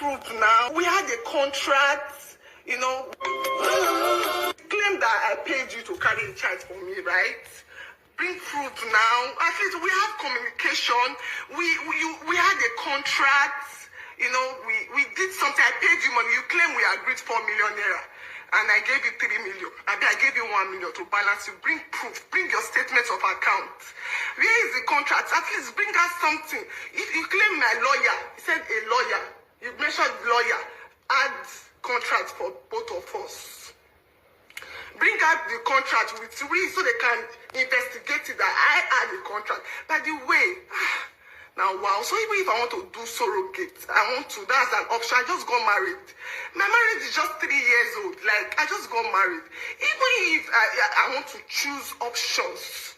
proof now. We had a contract, you know. Claim that I paid you to carry the child for me, right? Bring proof now. At least we have communication. We had a contract. You know, we did something. I paid you money. You claim we agreed 4 million naira. And I gave you 3 million. I gave you 1 million to balance you. Bring proof. Bring your statements of account. Where is the contract? At least bring us something. If you claim my lawyer, he said a lawyer. You mentioned lawyer. Add contract for both of us. Bring out the contract with we so they can investigate it that I had a contract. By the way, now wow, so even if I want to do surrogate, that's an option. I just got married. My marriage is just 3 years old. Like, I just got married. Even if I want to choose options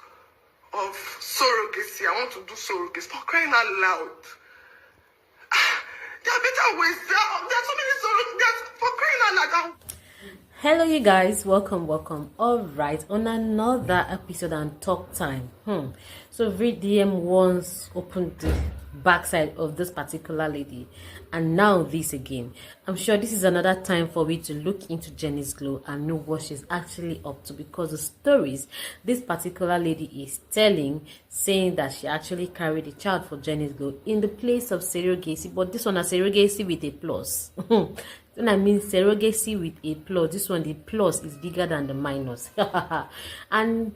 of surrogacy, I want to do surrogacy, for crying out loud. There are better ways. There are so many surrogates for crying out loud. Hello you guys, welcome. All right, on another episode and talk time. So VDM once opened the backside of this particular lady, and now this again. I'm sure this is another time for me to look into Jenny's Glow and know what she's actually up to, because the stories this particular lady is telling, saying that she actually carried a child for Jenny's Glow in the place of surrogacy, but this one is surrogacy with a plus. When I mean surrogacy with a plus, this one, the plus is bigger than the minus. And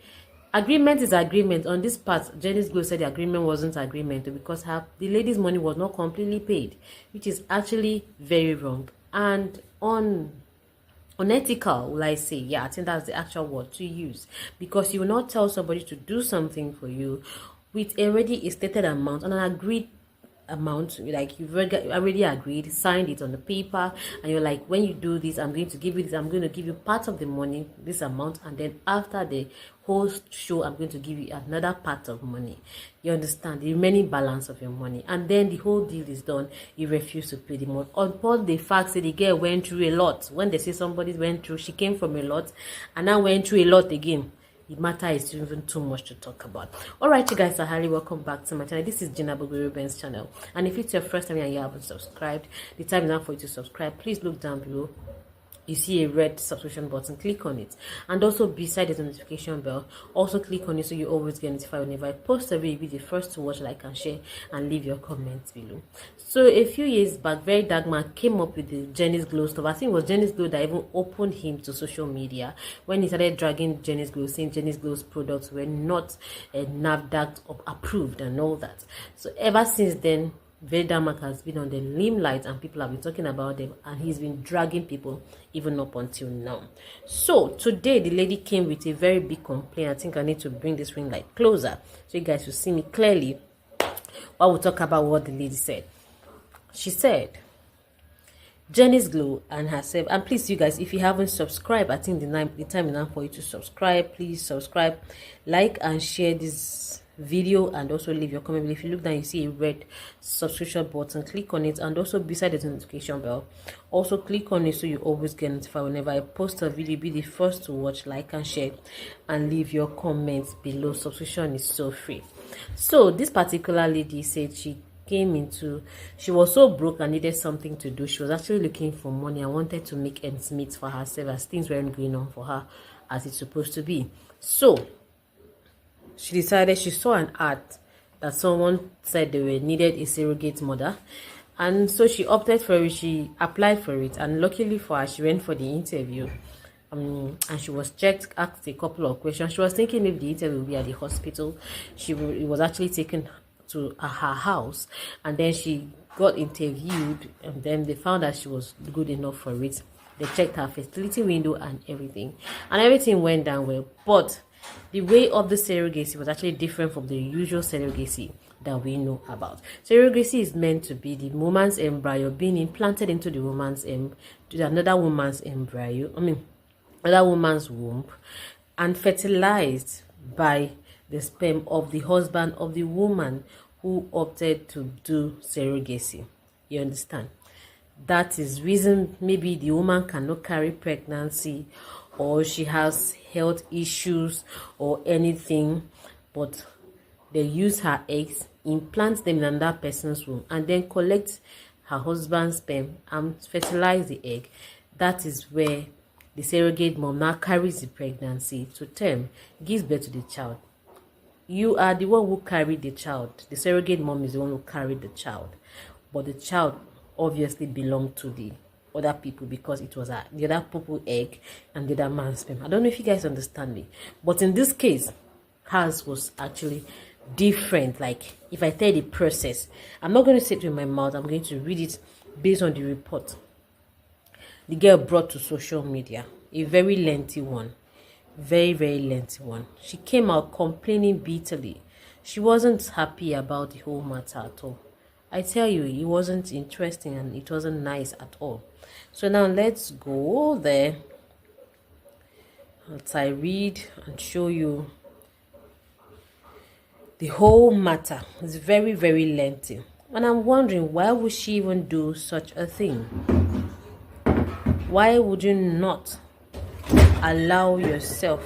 agreement is agreement. On this part, Jenny's Glow said the agreement wasn't agreement because the lady's money was not completely paid, which is actually very wrong and unethical, will I say. Yeah, I think that's the actual word to use, because you will not tell somebody to do something for you with already a stated amount and an agreed amount, like you've already agreed, signed it on the paper, and you're like, when you do this, I'm going to give you this, I'm going to give you part of the money, this amount, and then after the whole show, I'm going to give you another part of money. You understand? The remaining balance of your money, and then the whole deal is done. You refuse to pay the money. Upon the fact that the girl went through a lot. When they say somebody went through, she came from a lot and now went through a lot again. The matter is even too much to talk about. Alright, you guys are highly welcome back to my channel. This is Gina Ben's channel, and if it's your first time and you haven't subscribed, the time is now for you to subscribe. Please look down below. You see a red subscription button, click on it, and also beside the notification bell, also click on it so you always get notified whenever I post a video. Be the first to watch, like and share, and leave your comments below. So a few years back, Very Dark Man came up with the Jenny's Glow stuff. I think it was Jenny's Glow that even opened him to social media when he started dragging Jenny's Glow, saying Jenny's Glow's products were not NAFDAC approved and all that. So ever since then, Very Dark Man has been on the limelight and people have been talking about them, and he's been dragging people even up until now. So today the lady came with a very big complaint. I think I need to bring this ring light closer so you guys will see me clearly while we talk about what the lady said. She said Jenny's Glow and herself, and please you guys, if you haven't subscribed, I think the time is now for you to subscribe. Please subscribe, like and share this video, and also leave your comment. If you look down, you see a red subscription button, click on it, and also beside the notification bell, also click on it so you always get notified whenever I post a video. Be the first to watch, like and share, and leave your comments below. Subscription is so free. So this particular lady said she was so broke and needed something to do. She was actually looking for money and wanted to make ends meet for herself, as things weren't going on for her as it's supposed to be. So she decided, she saw an ad that someone said they needed a surrogate mother, and so she opted for it. She applied for it, and luckily for her, she went for the interview, and she was checked, asked a couple of questions. She was thinking if the interview would be at the hospital. It was actually taken to her house, and then she got interviewed, and then they found that she was good enough for it. They checked her fertility window and everything went down well. But the way of the surrogacy was actually different from the usual surrogacy that we know about. Surrogacy is meant to be the woman's embryo being implanted into the woman's another woman's embryo, another woman's womb, and fertilized by the sperm of the husband of the woman who opted to do surrogacy. You understand? That is reason maybe the woman cannot carry pregnancy, or she has health issues or anything, but they use her eggs, implant them in another person's womb, and then collect her husband's sperm and fertilize the egg. That is where the surrogate mom now carries the pregnancy to term, gives birth to the child. You are the one who carried the child. The surrogate mom is the one who carried the child. But the child obviously belonged to the other people because it was the other purple egg and the other man's sperm. I don't know if you guys understand me. But in this case, hers was actually different. Like, if I tell the process, I'm not going to say it with my mouth. I'm going to read it based on the report the girl brought to social media. A very lengthy one. Very, very lengthy one. She came out complaining bitterly. She wasn't happy about the whole matter at all. I tell you, it wasn't interesting and it wasn't nice at all. So now let's go there as I read and show you the whole matter. It's very, very lengthy. And I'm wondering, why would she even do such a thing? Why would you not allow yourself,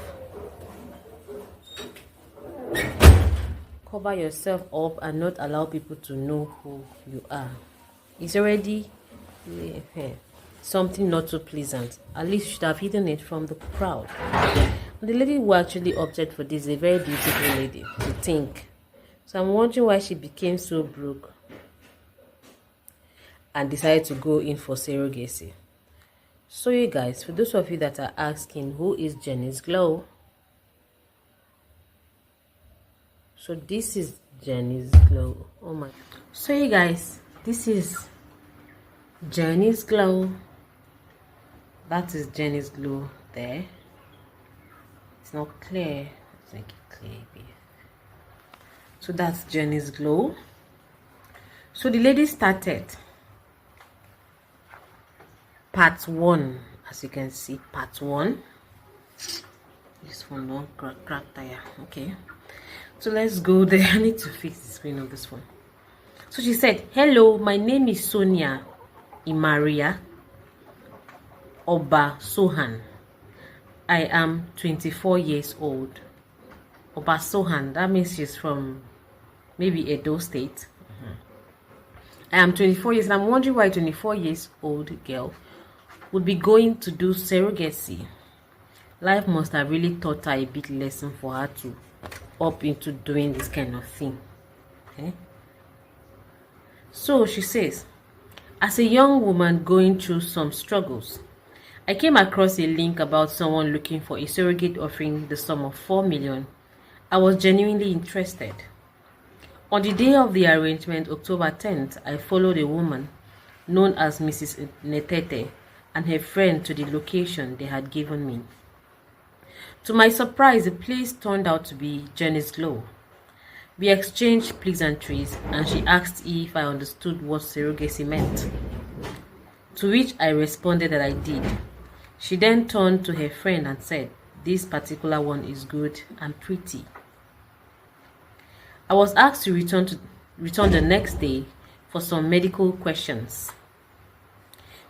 cover yourself up and not allow people to know who you are? It's already something not so pleasant. At least you should have hidden it from the crowd. The lady who actually opted for this is a very beautiful lady to think. So I'm wondering why she became so broke and decided to go in for surrogacy. So you guys, for those of you that are asking, who is Jenny's Glow? So this is Jenny's Glow. Oh my. So you guys, this is Jenny's Glow. That is Jenny's Glow there. It's not clear. Let's make it clear a bit. So that's Jenny's Glow. So the lady started part 1, as you can see, part 1. This one don't crack tire. Okay, so let's go there. I need to fix the screen of this one. So she said, hello, my name is Sonia Imaria Oba Sohan. I am 24 years old. Oba Sohan, that means she's from maybe Edo State. I am 24 years and I'm wondering why a 24 years old girl would be going to do surrogacy. Life must have really taught her a big lesson for her to up into doing this kind of thing. Okay. So she says, as a young woman going through some struggles, I came across a link about someone looking for a surrogate offering the sum of 4 million. I was genuinely interested. On the day of the arrangement, October 10th, I followed a woman known as Mrs. Netete and her friend to the location they had given me. To my surprise, the place turned out to be Jenny's Glow. We exchanged pleasantries and she asked if I understood what surrogacy meant, to which I responded that I did. She then turned to her friend and said, this particular one is good and pretty. I was asked to return the next day for some medical questions.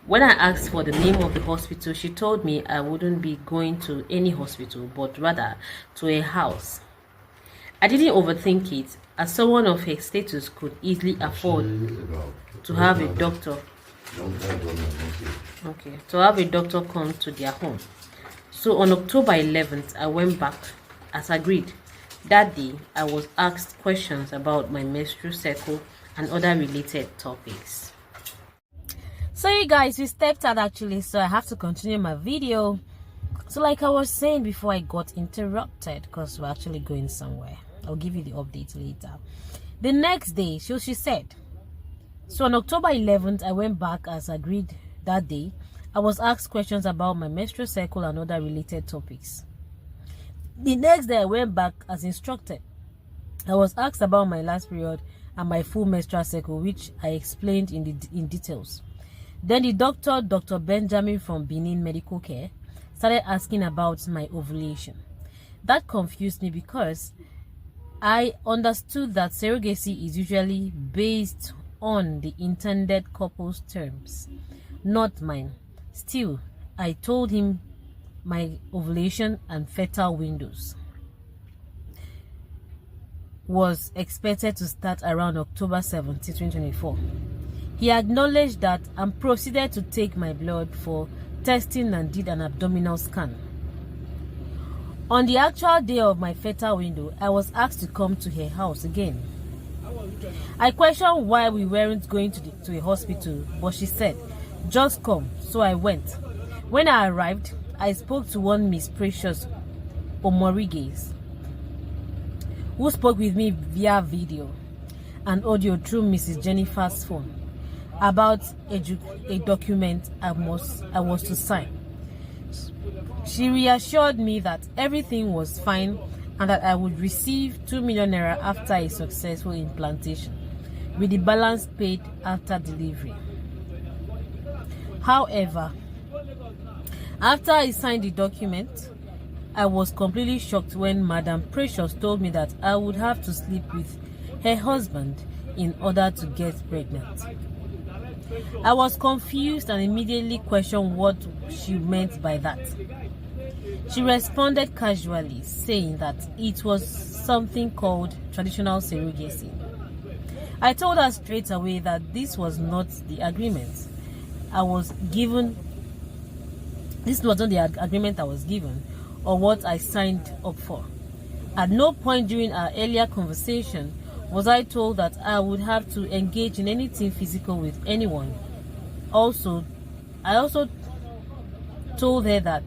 When I asked for the name of the hospital, she told me I wouldn't be going to any hospital, but rather to a house. I didn't overthink it, as someone of her status could easily afford to have a doctor. To have a doctor come to their home. So on October 11th, I went back as agreed. That day, I was asked questions about my menstrual cycle and other related topics. So you guys, we stepped out actually, so I have to continue my video. So like I was saying before I got interrupted, because we're actually going somewhere. I'll give you the update later. The next day, so she said, so on October 11th, I went back as agreed. That day, I was asked questions about my menstrual cycle and other related topics. The next day, I went back as instructed. I was asked about my last period and my full menstrual cycle, which I explained in details. Then the doctor, Dr. Benjamin from Benin Medical Care, started asking about my ovulation. That confused me because I understood that surrogacy is usually based on the intended couple's terms, not mine. Still, I told him my ovulation and fertile windows was expected to start around October 17, 2024. He acknowledged that and proceeded to take my blood for testing and did an abdominal scan. On the actual day of my fetal window, I was asked to come to her house again. I questioned why we weren't going to a hospital, but she said, just come, so I went. When I arrived, I spoke to one Miss Precious Omoriges, who spoke with me via video and audio through Mrs. Jennifer's phone about a document I was to sign. She reassured me that everything was fine and that I would receive 2 million naira after a successful implantation, with the balance paid after delivery. However, after I signed the document, I was completely shocked when Madam Precious told me that I would have to sleep with her husband in order to get pregnant. I was confused and immediately questioned what she meant by that. She responded casually, saying that it was something called traditional surrogacy. I told her straight away that this was not the agreement I was given. This was not the agreement I was given or what I signed up for. At no point during our earlier conversation was I told that I would have to engage in anything physical with anyone. I also told her that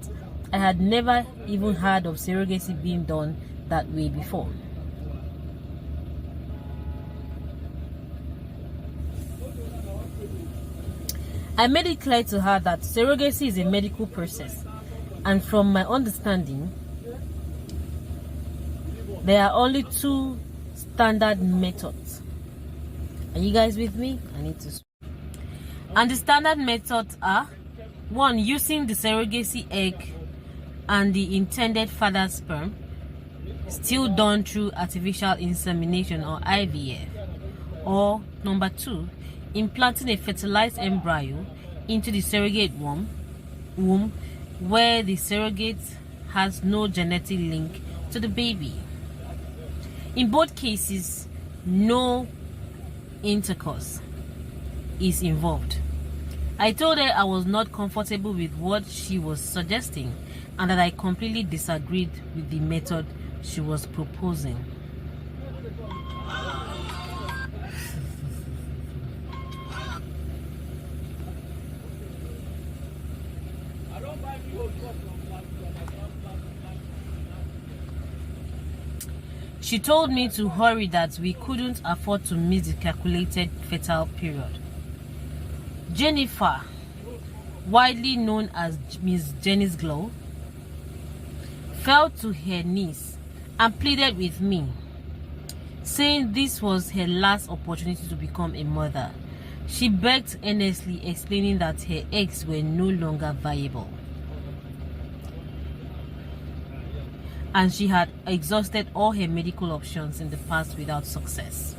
I had never even heard of surrogacy being done that way before. I made it clear to her that surrogacy is a medical process, and from my understanding, there are only 2 standard methods. Are you guys with me? I need to. And the standard methods are: 1, using the surrogacy egg and the intended father's sperm, still done through artificial insemination or IVF. Or number 2, implanting a fertilized embryo into the surrogate womb where the surrogate has no genetic link to the baby. In both cases, no intercourse is involved. I told her I was not comfortable with what she was suggesting and that I completely disagreed with the method she was proposing. She told me to hurry, that we couldn't afford to miss the calculated fertile period. Jennifer, widely known as Miss Jenny's Glow, fell to her knees and pleaded with me, saying this was her last opportunity to become a mother. She begged earnestly, explaining that her eggs were no longer viable, and she had exhausted all her medical options in the past without success.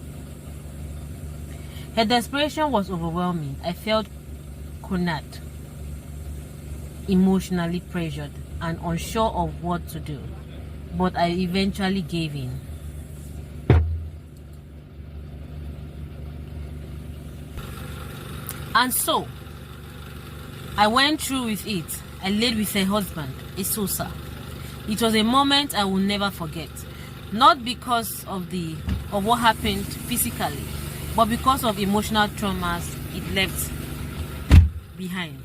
Her desperation was overwhelming. I felt cornered, emotionally pressured, and unsure of what to do, but I eventually gave in. And so, I went through with it. I laid with her husband, Isosa. It was a moment I will never forget, not because of what happened physically, but because of emotional traumas it left behind.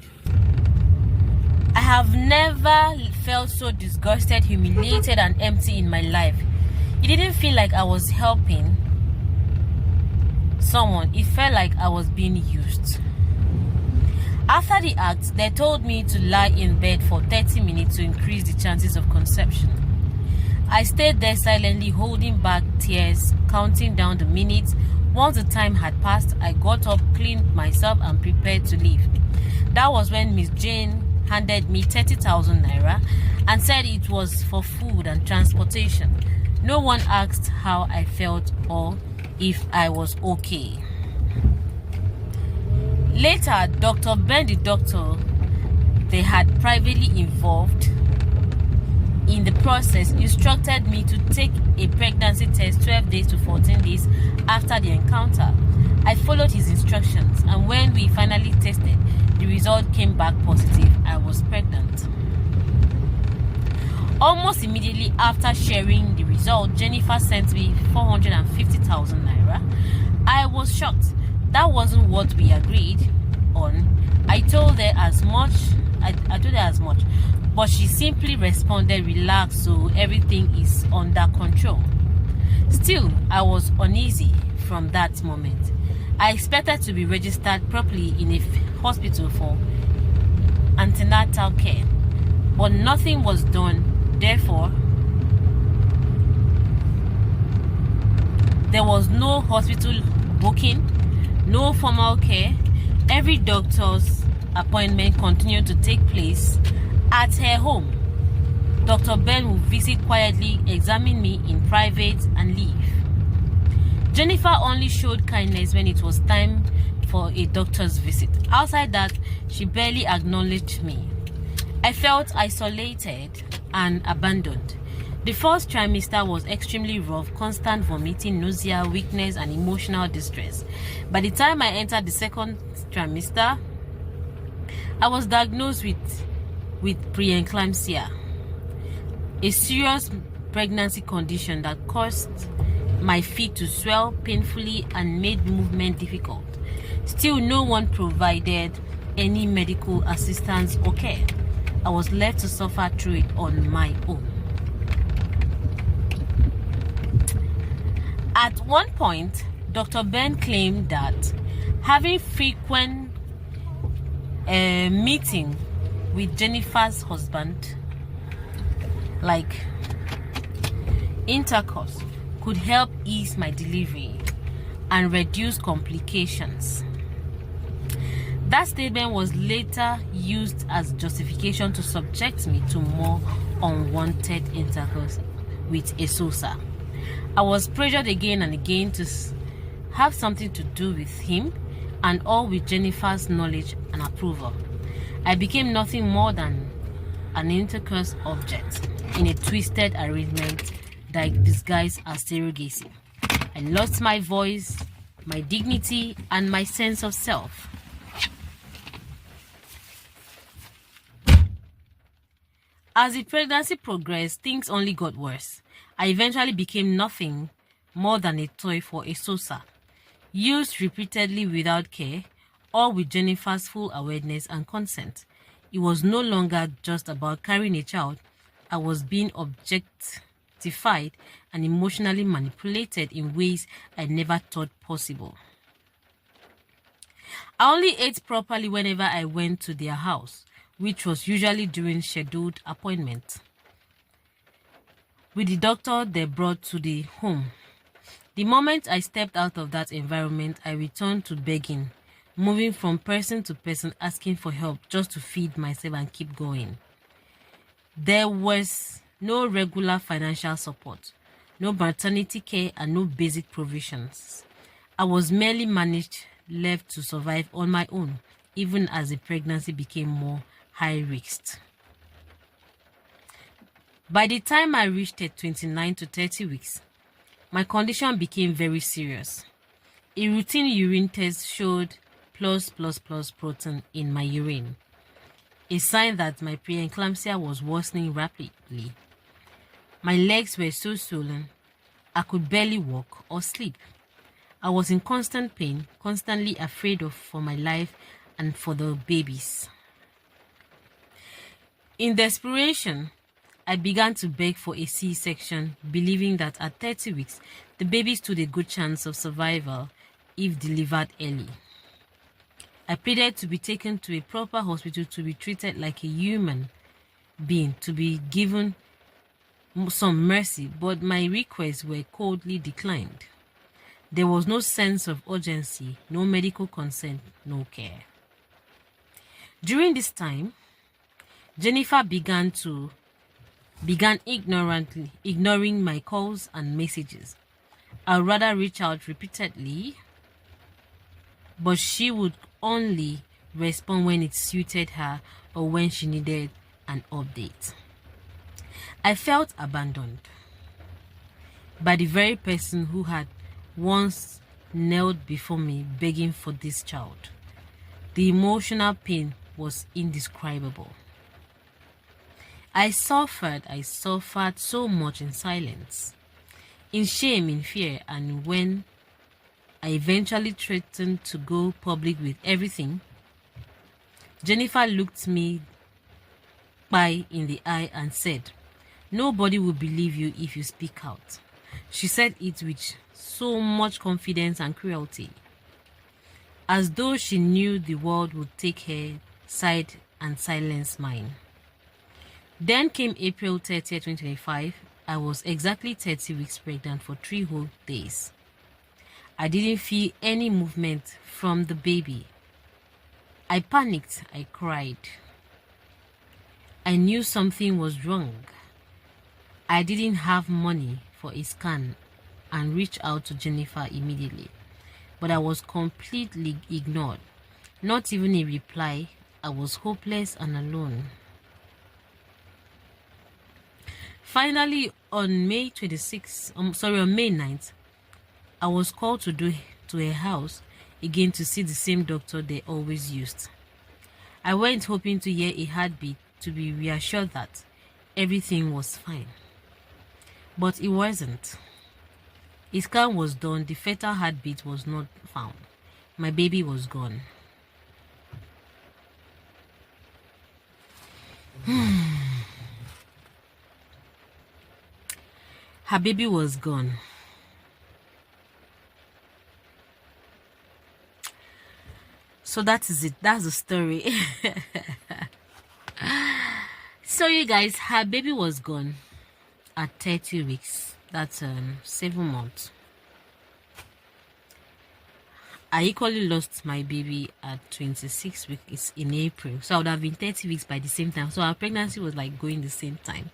I have never felt so disgusted, humiliated, and empty in my life. It didn't feel like I was helping someone. It felt like I was being used. After the act, they told me to lie in bed for 30 minutes to increase the chances of conception. I stayed there silently, holding back tears, counting down the minutes. Once the time had passed, I got up, cleaned myself, and prepared to leave. That was when Miss Jane handed me 30,000 naira and said it was for food and transportation. No one asked how I felt or if I was okay. Later, Dr. Ben, the doctor they had privately involved in the process, instructed me to take a pregnancy test 12 days to 14 days after the encounter. I followed his instructions, and when we finally tested, the result came back positive. I was pregnant. Almost immediately after sharing the result, Jennifer sent me 450,000 naira. I was shocked. That wasn't what we agreed on. I told her as much. But she simply responded, "Relax, so everything is under control." Still, I was uneasy from that moment. I expected to be registered properly in a hospital for antenatal care, but nothing was done. Therefore, there was no hospital booking, no formal care. Every doctor's appointment continued to take place at her home. Dr. Ben would visit quietly, examine me in private, and leave. Jennifer only showed kindness when it was time for a doctor's visit. Outside that, she barely acknowledged me. I felt isolated and abandoned. The first trimester was extremely rough, constant vomiting, nausea, weakness, and emotional distress. By the time I entered the second trimester, I was diagnosed with preeclampsia, a serious pregnancy condition that caused my feet to swell painfully and made movement difficult. Still, no one provided any medical assistance or care. I was left to suffer through it on my own. At one point, Dr. Ben claimed that having frequent meeting with Jennifer's husband, like intercourse, could help ease my delivery and reduce complications. That statement was later used as justification to subject me to more unwanted intercourse with a Sosa. I was pressured again and again to have something to do with him, and all with Jennifer's knowledge and approval. I became nothing more than an intercourse object in a twisted arrangement that disguised as surrogacy. I lost my voice, my dignity, and my sense of self. As the pregnancy progressed, things only got worse. I eventually became nothing more than a toy for a Sosa, used repeatedly without care, all with Jennifer's full awareness and consent. It was no longer just about carrying a child. I was being objectified and emotionally manipulated in ways I never thought possible. I only ate properly whenever I went to their house, which was usually during scheduled appointments with the doctor they brought to the home. The moment I stepped out of that environment, I returned to begging, moving from person to person, asking for help just to feed myself and keep going. There was no regular financial support, no maternity care, and no basic provisions. I was merely left to survive on my own, even as the pregnancy became more high risk. By the time I reached 29 to 30 weeks, my condition became very serious. A routine urine test showed plus protein in my urine, a sign that my preeclampsia was worsening rapidly. My legs were so swollen, I could barely walk or sleep. I was in constant pain, constantly afraid for my life and for the babies. In desperation, I began to beg for a C-section, believing that at 30 weeks, the baby stood a good chance of survival if delivered early. I pleaded to be taken to a proper hospital to be treated like a human being, to be given some mercy, but my requests were coldly declined. There was no sense of urgency, no medical consent, no care. During this time, Jennifer began ignoring my calls and messages. I'd rather reach out repeatedly, but she would only respond when it suited her or when she needed an update. I felt abandoned by the very person who had once knelt before me, begging for this child. The emotional pain was indescribable. I suffered so much in silence, in shame, in fear, and when I eventually threatened to go public with everything, Jennifer looked me in the eye and said, "Nobody will believe you if you speak out." She said it with so much confidence and cruelty, as though she knew the world would take her side and silence mine. Then came April 30th, 2025. I was exactly 30 weeks pregnant for 3 whole days. I didn't feel any movement from the baby. I panicked, I cried. I knew something was wrong. I didn't have money for a scan and reached out to Jennifer immediately, but I was completely ignored. Not even a reply. I was hopeless and alone. Finally, on May 9th, I was called to her house again to see the same doctor they always used. I went hoping to hear a heartbeat to be reassured that everything was fine. But it wasn't. A scan was done, the fetal heartbeat was not found. My baby was gone. Her baby was gone. So that is it. That's the story. So you guys, her baby was gone at 30 weeks. That's 7 months. I equally lost my baby at 26 weeks in April. So I would have been 30 weeks by the same time. So our pregnancy was like going the same time.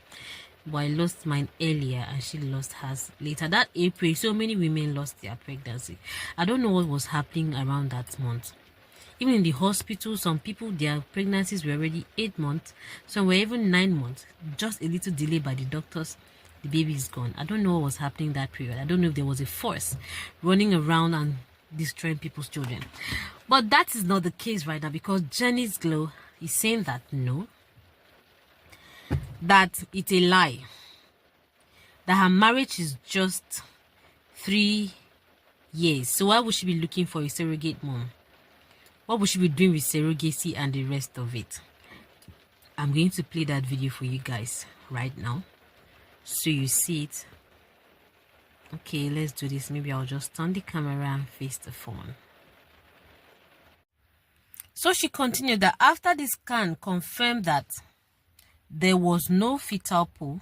But I lost mine earlier and she lost hers later. That April, so many women lost their pregnancy. I don't know what was happening around that month. Even in the hospital, some people, their pregnancies were already 8 months. Some were even 9 months. Just a little delay by the doctors. The baby is gone. I don't know what was happening that period. I don't know if there was a force running around and destroying people's children. But that is not the case right now, because Jenny's Glow is saying that no, that it's a lie, that her marriage is just 3 years. So why would she be looking for a surrogate mom? What would she be doing with surrogacy and the rest of it? I'm going to play that video for you guys right now so you see it. Okay, let's do this. Maybe I'll just turn the camera and face the phone. So she continued that after the scan confirmed that there was no fetal pool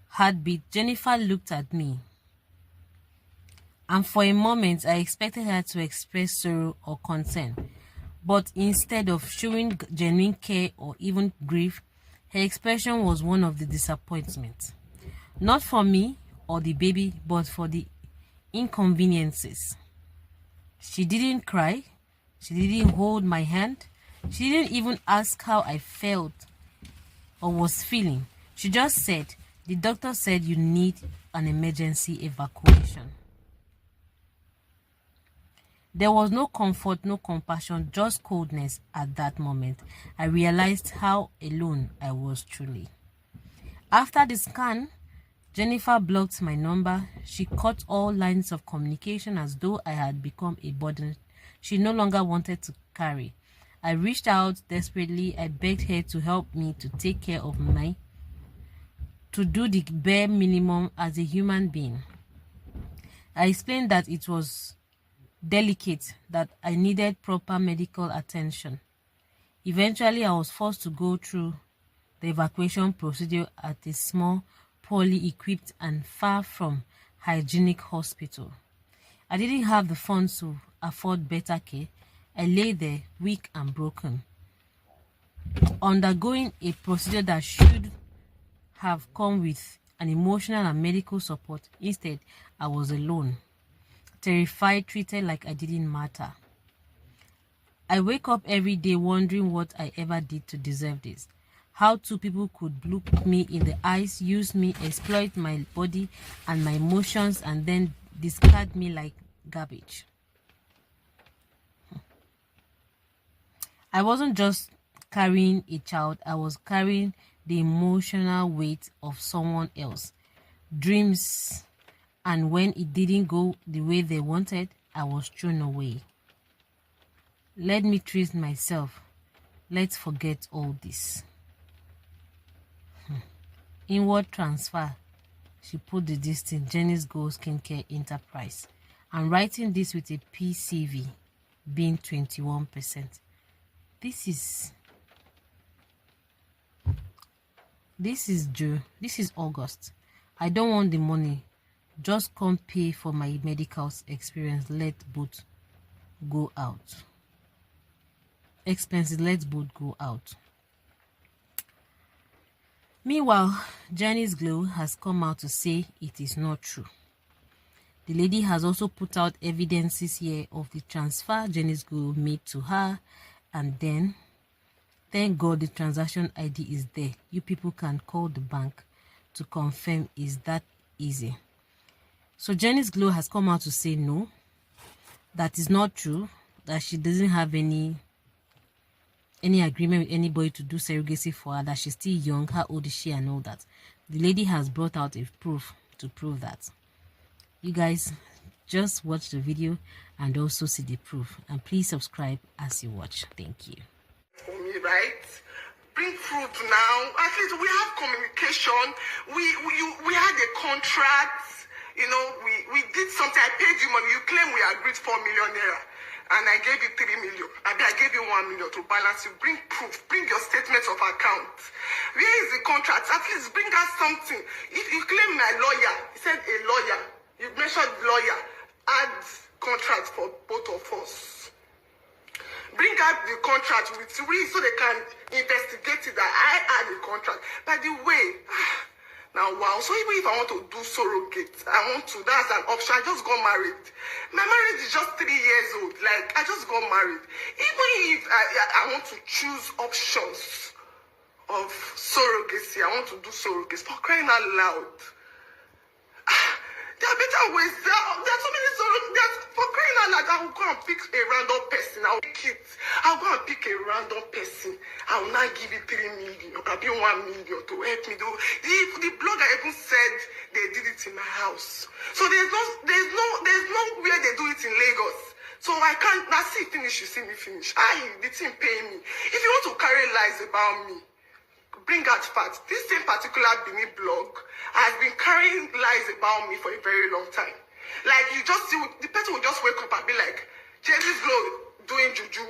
heartbeat, Jennifer looked at me, and for a moment I expected her to express sorrow or concern, but instead of showing genuine care or even grief, her expression was one of the disappointment, not for me or the baby, but for the inconveniences. She didn't cry, she didn't hold my hand, she didn't even ask how I felt or was feeling. She just said, "The doctor said you need an emergency evacuation." There was no comfort, no compassion, just coldness at that moment. I realized how alone I was truly. After the scan, Jennifer blocked my number. She cut all lines of communication as though I had become a burden she no longer wanted to carry. I reached out desperately. I begged her to help me to take care of to do the bare minimum as a human being. I explained that it was delicate, that I needed proper medical attention. Eventually, I was forced to go through the evacuation procedure at a small, poorly equipped and far from hygienic hospital. I didn't have the funds to afford better care. I lay there, weak and broken, undergoing a procedure that should have come with an emotional and medical support. Instead, I was alone, terrified, treated like I didn't matter. I wake up every day wondering what I ever did to deserve this. How two people could look me in the eyes, use me, exploit my body and my emotions, and then discard me like garbage. I wasn't just carrying a child, I was carrying the emotional weight of someone else, dreams, and when it didn't go the way they wanted, I was thrown away. Let me treat myself. Let's forget all this. Inward transfer. She put the distance, Jenny's Gold Skincare Enterprise. I'm writing this with a PCV being 21%. This is June. This is August. I don't want the money. Just come pay for my medical experience. Let both go out. Expenses, let both go out. Meanwhile, Jenny's Glow has come out to say it is not true. The lady has also put out evidences here of the transfer Jenny's Glow made to her, and then, thank God the transaction ID is there. You people can call the bank to confirm. Is that easy? So Jenny's Glow has come out to say no, that is not true, that she doesn't have any agreement with anybody to do surrogacy for her, that she's still young, how old is she, and all that. The lady has brought out a proof to prove that. You guys just watch the video and also see the proof, and please subscribe as you watch. Thank you. For me, right? Bring fruit now. At least we have communication. We had a contract. You know, we did something. I paid you money. You claim we agreed 4 million naira. And I gave you 3 million. I gave you 1 million to balance you. Bring proof. Bring your statements of account. Where is the contract? At least bring us something. If you claim my lawyer, he said a lawyer. You mentioned lawyer. Add contract for both of us. Bring out the contract with me so they can investigate it that I had a contract. By the way, now wow, so even if I want to do surrogate, that's an option. I just got married. My marriage is just 3 years old. Like, I just got married. Even if I want to choose options of surrogacy, I want to do surrogacy, for crying out loud. There are better ways. There are so many surrogates. For crying out loud, I will go and pick a random person. I'll go and pick a random person. I will not give it 3 million. I'll be 1 million to help me do. The blogger even said they did it in my house. So there's no where they do it in Lagos. So I can't. Now see finish. You see me finish. The team pay me. If you want to carry lies about me, bring out facts. This same particular Benin blog has been carrying lies about me for a very long time. Like, you just see, the person will just wake up and be like, Jenny's Glow doing juju.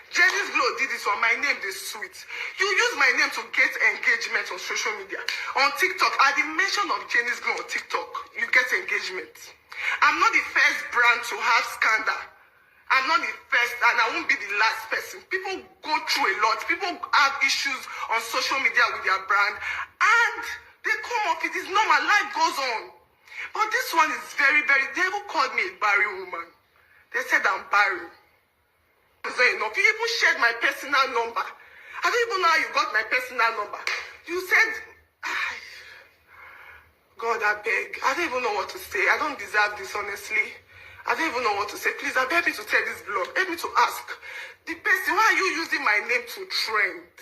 Jenny's Glow did this one. My name is sweet. You use my name to get engagement on social media. On TikTok, at the mention of Jenny's Glow on TikTok, you get engagement. I'm not the first brand to have scandal. I'm not the first, and I won't be the last person. People go through a lot. People have issues on social media with their brand, and they come off. It is normal. Life goes on. But this one is very, very... They even called me a barren woman. They said I'm barren. It's not enough. You even shared my personal number. I don't even know how you got my personal number. You said... God, I beg. I don't even know what to say. I don't deserve this, honestly. I don't even know what to say. Please, help me to tell this blog. Help me to ask the person, why are you using my name to trend?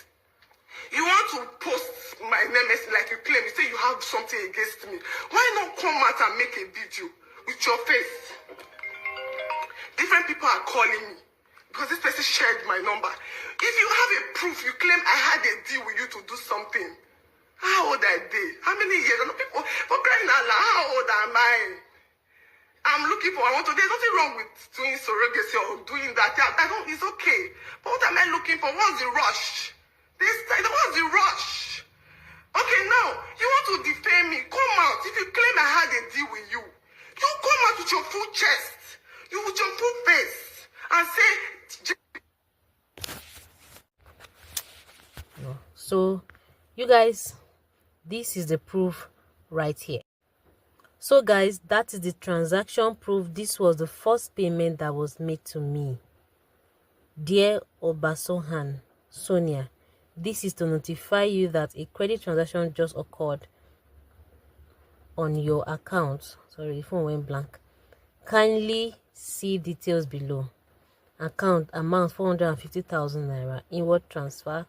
You want to post my name like you claim. You say you have something against me. Why not come out and make a video with your face? Different people are calling me because this person shared my number. If you have a proof, you claim I had a deal with you to do something. How old are they? How many years? I know people, for crying out loud, how old am I? I'm looking for, there's nothing wrong with doing surrogacy or doing that. It's okay. But what am I looking for? What's the rush? What's the rush? Okay, now, you want to defame me. Come out. If you claim I had a deal with you, you come out with your full chest, with your full face, and say... So, you guys, this is the proof right here. So guys, that is the transaction proof. This was the first payment that was made to me. Dear Obasohan Sonia, this is to notify you that a credit transaction just occurred on your account. Sorry, the phone went blank. Kindly See details below. Account amount 450,000 naira. Inward transfer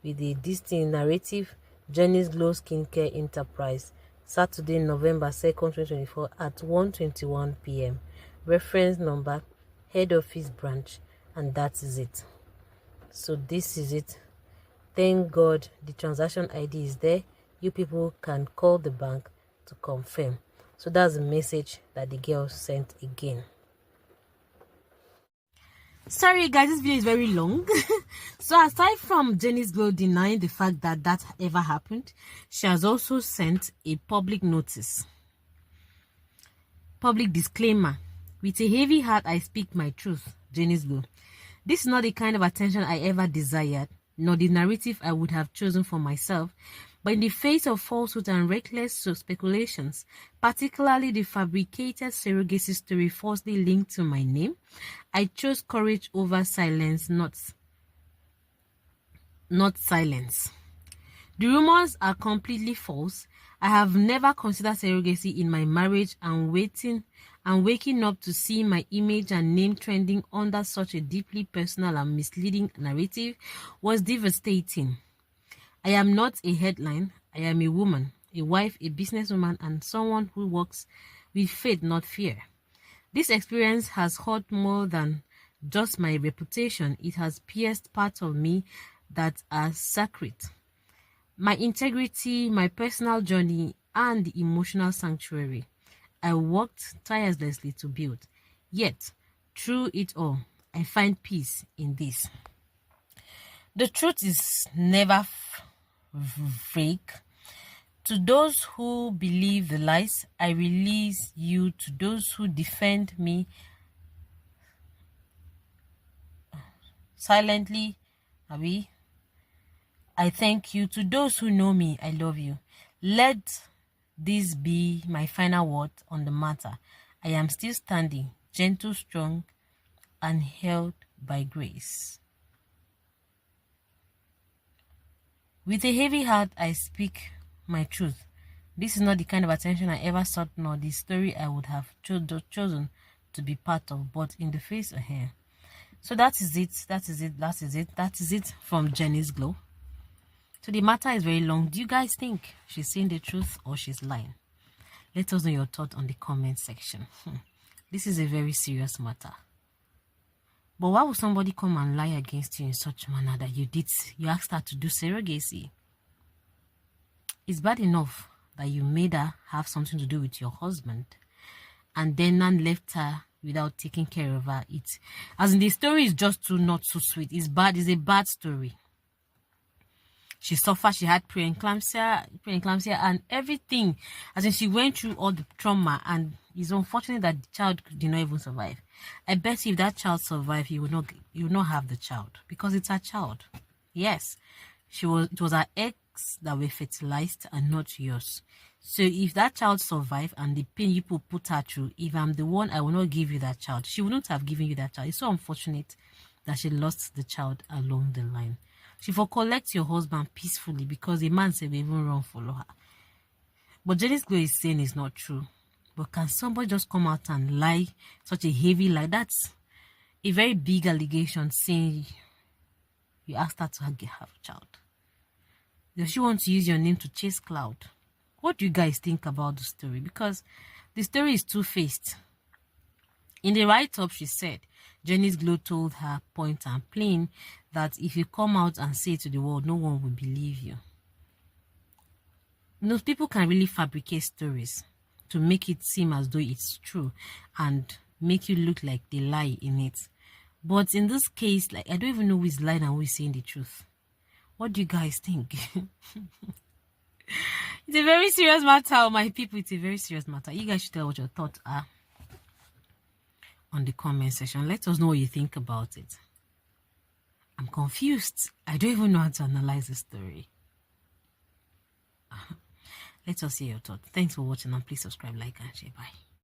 with the distinct narrative. Jenny's Glow Skincare Enterprise. Saturday, November 2nd, 2024 at 1:21 p.m. Reference number, head office branch, and that is it. So this is it. Thank God the transaction ID is there. You people can call the bank to confirm. So that's the message that the girl sent again. Sorry guys, this video is very long. So aside from Jenny's Glow denying the fact that that ever happened, she has also sent a public notice, public disclaimer. With a heavy heart I speak my truth, Jenny's Glow. This is not the kind of attention I ever desired, nor the narrative I would have chosen for myself. But in the face of falsehood and reckless speculations, particularly the fabricated surrogacy story falsely linked to my name, I chose courage over silence, not silence. The rumors are completely false. I have never considered surrogacy in my marriage, and waking up to see my image and name trending under such a deeply personal and misleading narrative was devastating. I am not a headline. I am a woman, a wife, a businesswoman, and someone who works with faith, not fear. This experience has hurt more than just my reputation. It has pierced parts of me that are sacred. My integrity, my personal journey, and the emotional sanctuary I worked tirelessly to build. Yet, through it all, I find peace in this. The truth is never fake. To those who believe the lies, I release you. To those who defend me silently, I thank you. To those who know me, I love you. Let this be my final word on the matter. I am still standing, gentle, strong, and held by grace. With a heavy heart, I speak my truth. This is not the kind of attention I ever sought, nor the story I would have chosen to be part of, but in the face of her. So that is it from Jenny's Glow. So the matter is very long. Do you guys think she's saying the truth or she's lying? Let us know your thoughts on the comment section. This is a very serious matter. But why would somebody come and lie against you in such a manner that you asked her to do surrogacy? It's bad enough that you made her have something to do with your husband and then none left her without taking care of her. As in, the story is just not so sweet. It's bad. It's a bad story. She suffered. She had preeclampsia, and everything. As in, she went through all the trauma, and it's unfortunate that the child did not even survive. I bet if that child survived, you will not have the child, because it's her child. Yes, it was her eggs that were fertilized and not yours. So if that child survived and the pain you put her through, if I'm the one, I will not give you that child. She wouldn't have given you that child. It's so unfortunate that she lost the child along the line. She for collect your husband peacefully, because a man said we even run follow her. But Jenny's Glow is saying it's not true. But can somebody just come out and lie, such a heavy lie? That's a very big allegation, saying you asked her to have a child. Does she want to use your name to chase cloud? What do you guys think about the story? Because the story is two-faced. In the write-up, she said, Jenny's Glow told her point and plain that if you come out and say it to the world, no one will believe you. You know, people can really fabricate stories to make it seem as though it's true and make you look like they lie in it. But in this case, like, I don't even know who is lying and who is saying the truth. What do you guys think? It's a very serious matter, my people. It's a very serious matter. You guys should tell what your thoughts are on the comment section. Let us know what you think about it. I'm confused. I don't even know how to analyze the story. Let us hear your thoughts. Thanks for watching, and please subscribe, like, and share. Bye.